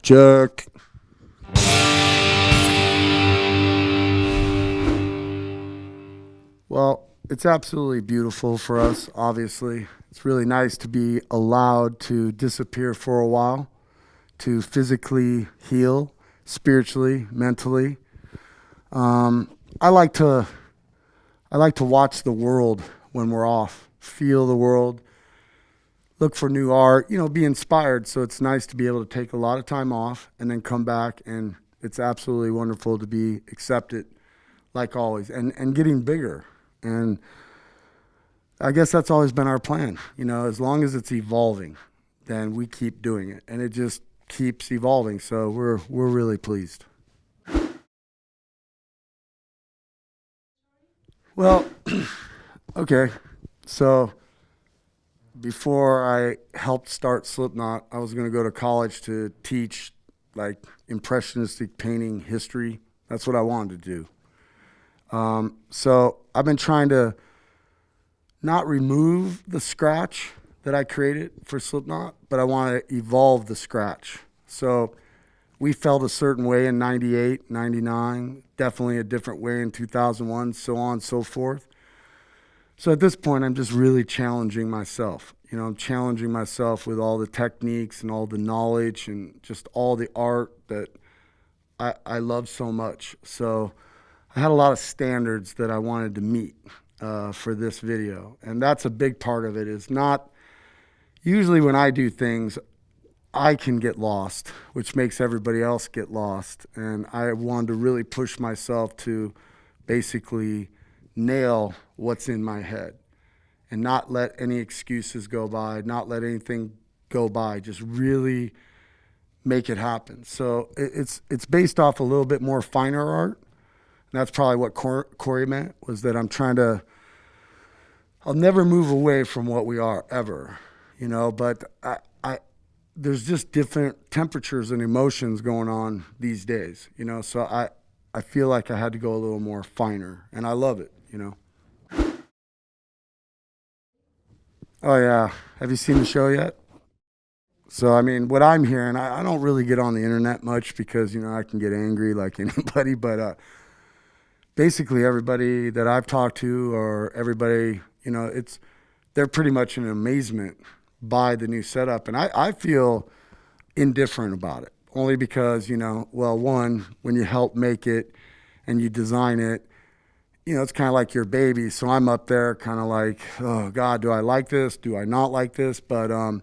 Check. Well, it's absolutely beautiful for us, obviously. It's really nice to be allowed to disappear for a while, to physically heal, spiritually, mentally. I like to watch the world when we're off, feel the world, look for new art, be inspired. So it's nice to be able to take a lot of time off and then come back, and it's absolutely wonderful to be accepted like always and getting bigger. And I guess that's always been our plan. As long as it's evolving, then we keep doing it, and it just keeps evolving. So we're really pleased. Well, okay. So before I helped start Slipknot, I was going to go to college to teach like impressionistic painting history. That's what I wanted to do. So I've been trying to not remove the scratch that I created for Slipknot, but I want to evolve the scratch. So we felt a certain way in 98, 99, definitely a different way in 2001, so on and so forth. So at this point, I'm just really challenging myself. I'm challenging myself with all the techniques and all the knowledge and just all the art that I love so much. So I had a lot of standards that I wanted to meet for this video. And that's a big part of it. Is not usually when I do things, I can get lost, which makes everybody else get lost. And I wanted to really push myself to basically nail what's in my head and not let any excuses go by, not let anything go by, just really make it happen. So it's based off a little bit more finer art. And that's probably what Corey meant, was that I'll never move away from what we are ever, but there's just different temperatures and emotions going on these days, so I feel like I had to go a little more finer, and I love it, Oh yeah, have you seen the show yet? So, what I'm hearing, I don't really get on the internet much because, I can get angry like anybody, but basically everybody that I've talked to, or everybody, they're pretty much in amazement by the new setup. And I feel indifferent about it, only because, well, one, when you help make it and you design it, it's kind of like your baby. So I'm up there kind of like, oh God, do I like this? Do I not like this? But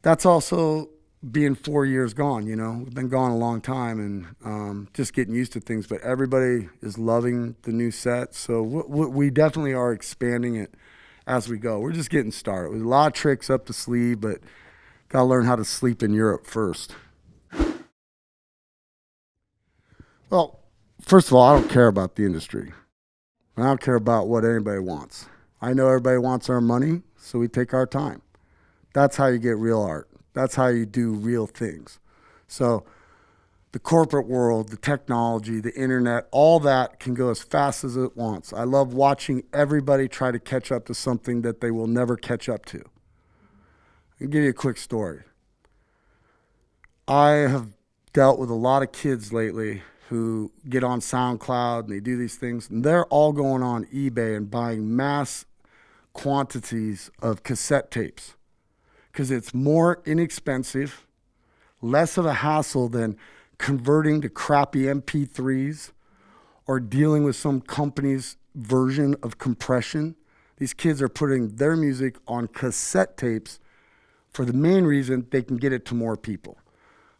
that's also being 4 years gone, we've been gone a long time, and just getting used to things. But everybody is loving the new set. So we definitely are expanding it as we go. We're just getting started with a lot of tricks up the sleeve, but got to learn how to sleep in Europe first. Well, first of all, I don't care about the industry. I don't care about what anybody wants. I know everybody wants our money, so we take our time. That's how you get real art. That's how you do real things. So the corporate world, the technology, the internet, all that can go as fast as it wants. I love watching everybody try to catch up to something that they will never catch up to. I'll give you a quick story. I have dealt with a lot of kids lately who get on SoundCloud and they do these things, and they're all going on eBay and buying mass quantities of cassette tapes because it's more inexpensive, less of a hassle than converting to crappy MP3s or dealing with some company's version of compression. These kids are putting their music on cassette tapes for the main reason they can get it to more people.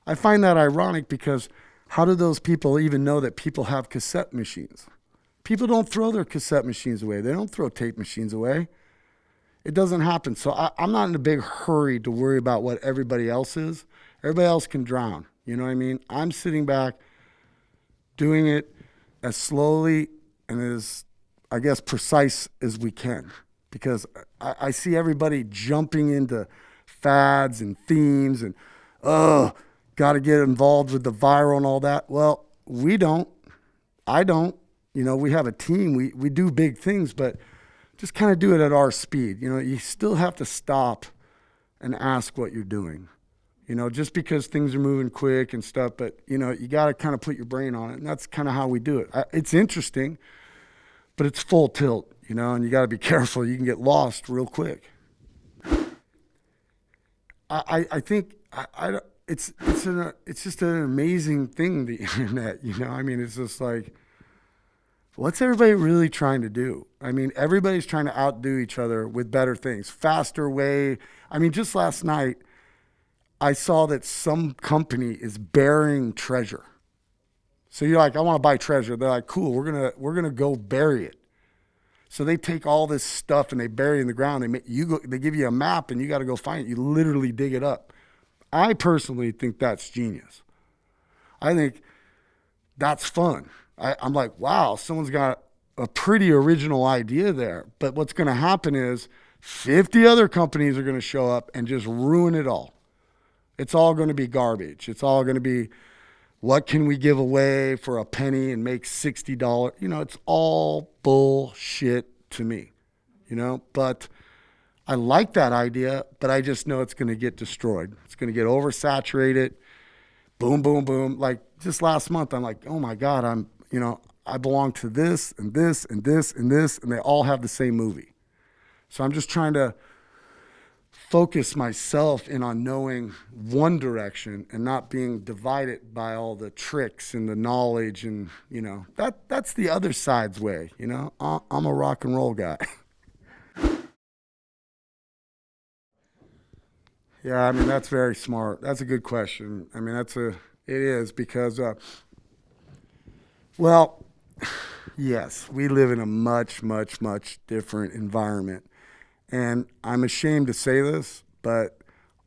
I find that ironic because how do those people even know that people have cassette machines? People don't throw their cassette machines away. They don't throw tape machines away. It doesn't happen. So I'm not in a big hurry to worry about what everybody else is. Everybody else can drown. You know what I mean? I'm sitting back doing it as slowly and as, I guess, precise as we can, because I see everybody jumping into fads and themes and, got to get involved with the viral and all that. Well, we don't. I don't. We have a team. We do big things, but just kind of do it at our speed. You still have to stop and ask what you're doing. You know, just because things are moving quick and stuff, but you know, you got to kind of put your brain on it, and that's kind of how we do it. It's interesting, but it's full tilt, you know, and you got to be careful. You can get lost real quick. I think it's just an amazing thing, the internet. You know, I mean, it's just like, what's everybody really trying to do? I mean, everybody's trying to outdo each other with better things, faster way. I mean, just last night, I saw that some company is burying treasure. So you're like, I want to buy treasure. They're like, cool, we're gonna go bury it. So they take all this stuff and they bury it in the ground. They give you a map and you got to go find it. You literally dig it up. I personally think that's genius. I think that's fun. I'm like, wow, someone's got a pretty original idea there. But what's going to happen is 50 other companies are going to show up and just ruin it all. It's all going to be garbage. It's all going to be, what can we give away for a penny and make $60? You know, it's all bullshit to me, you know, but I like that idea, but I just know it's going to get destroyed. It's going to get oversaturated. Boom, boom, boom. Like just last month, I'm like, oh my God, I belong to this and this and this and this, and they all have the same movie. So I'm just trying to focus myself in on knowing one direction and not being divided by all the tricks and the knowledge, and you know, that's the other side's way. You know, I'm a rock and roll guy. Yeah, I mean, that's very smart. That's a good question. I mean, it is because well, yes, we live in a much, much, much different environment. And I'm ashamed to say this, but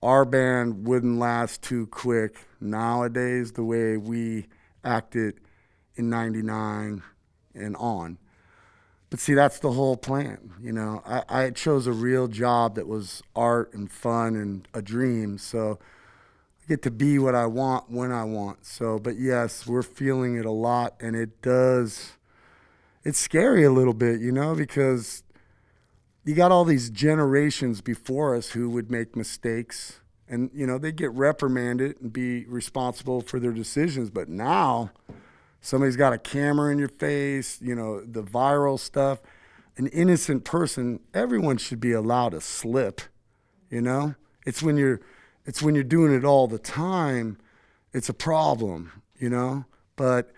our band wouldn't last too quick nowadays the way we acted in '99 and on. But see, that's the whole plan. You know, I chose a real job that was art and fun and a dream. So I get to be what I want when I want. So, but yes, we're feeling it a lot, and it's scary a little bit, you know, because you got all these generations before us who would make mistakes, and you know, they get reprimanded and be responsible for their decisions. But now somebody's got a camera in your face, you know, the viral stuff. An innocent person, everyone should be allowed to slip, you know? It's when you're doing it all the time, it's a problem, you know? But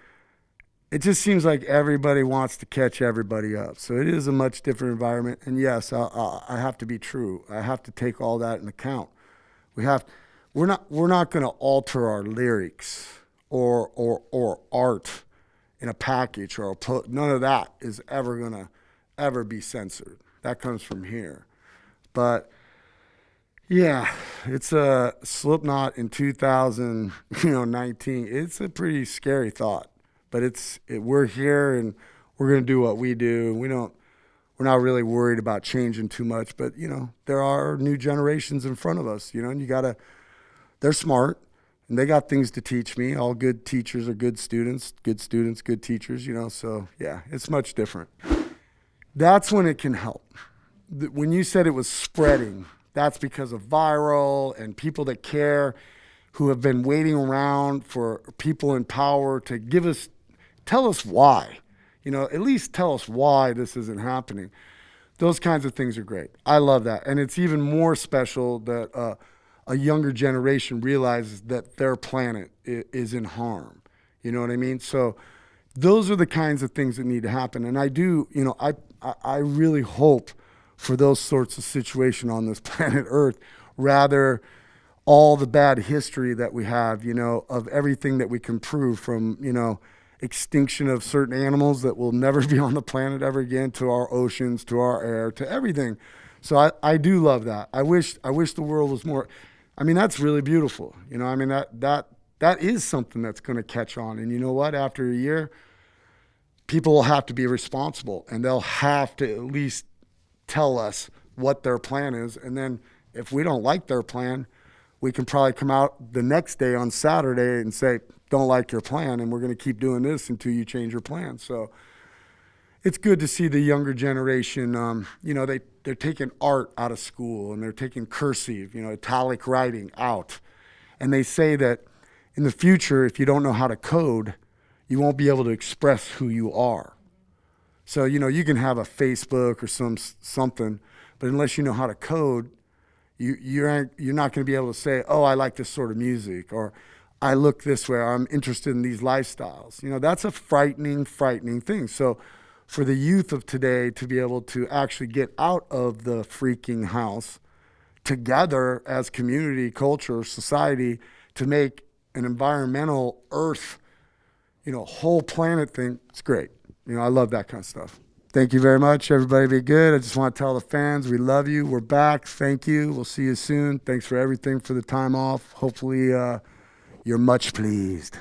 it just seems like everybody wants to catch everybody up. So it is a much different environment. And yes, I have to be true. I have to take all that into account. We're not going to alter our lyrics or art in a package none of that is ever going to ever be censored. That comes from here. But yeah, it's a Slipknot in 2019. It's a pretty scary thought. But we're here and we're going to do what we do. We're not really worried about changing too much, but you know, there are new generations in front of us, you know, and they're smart and they got things to teach me. All good teachers are good students, good teachers, you know, so yeah, it's much different. That's when it can help. When you said it was spreading, that's because of viral and people that care, who have been waiting around for people in power to tell us why, you know, at least tell us why this isn't happening. Those kinds of things are great. I love that. And it's even more special that a younger generation realizes that their planet is in harm. You know what I mean? So those are the kinds of things that need to happen. And I do, you know, I really hope for those sorts of situations on this planet Earth, rather all the bad history that we have, you know, of everything that we can prove, from, you know, extinction of certain animals that will never be on the planet ever again, to our oceans, to our air, to everything. So I do love that. I wish the world was more. I mean, that's really beautiful. You know, I mean, that is something that's going to catch on. And you know what? After a year, people will have to be responsible, and they'll have to at least tell us what their plan is. And then if we don't like their plan, we can probably come out the next day on Saturday and say, don't like your plan, and we're going to keep doing this until you change your plan. So it's good to see the younger generation, you know, they're taking art out of school, and they're taking cursive, you know, italic writing out. And they say that in the future, if you don't know how to code, you won't be able to express who you are. So, you can have a Facebook or something, but unless you know how to code, you're not going to be able to say, oh, I like this sort of music, or I look this way, or I'm interested in these lifestyles. That's a frightening thing. So for the youth of today to be able to actually get out of the freaking house together as community, culture, society, to make an environmental earth, whole planet thing, it's great. I love that kind of stuff. Thank you very much. Everybody be good. I just want to tell the fans we love you. We're back. Thank you. We'll see you soon. Thanks for everything for the time off. Hopefully you're much pleased.